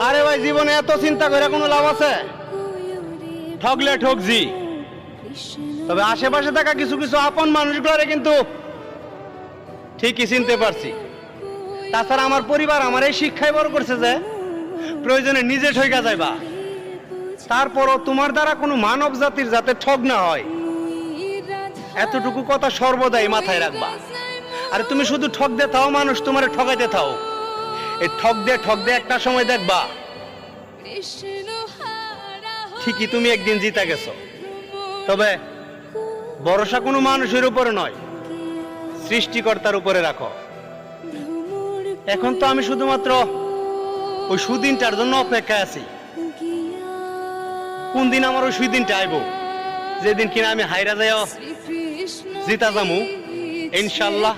আরে ভাই, জীবনে এত চিন্তা করে কোনো লাভ আছে? ঠকলে ঠকজি, তবে আশেপাশে থাকা কিছু কিছু আপন মানুষগুলোরে কিন্তু ঠিকই চিনতে পারছি। তাছাড়া আমার পরিবার আমার এই শিক্ষায় বড় করছে যে প্রয়োজনে নিজে ঠইকা যাইবা, তারপরও তোমার দ্বারা কোনো মানব জাতির যাতে ঠগ না হয় এতটুকু কথা সর্বদাই মাথায় রাখবা। আরে তুমি শুধু ঠক দিয়ে থাও, মানুষ তোমারে ঠকাইতে থাও, এই ঠক দিয়ে একটা সময় দেখবা ঠিকই তুমি একদিন জিতা গেছো। তবে ভরসা কোনো মানুষের উপরে নয়, সৃষ্টিকর্তার উপরে রাখো। এখন তো আমি শুধুমাত্র ওই সুদিনটার জন্য অপেক্ষায় আছি। কোন দিন আমার ওই সুদিনটা আইব, যেদিন কিনা আমি হাইরা যাই জিতা যামু ইনশাল্লাহ।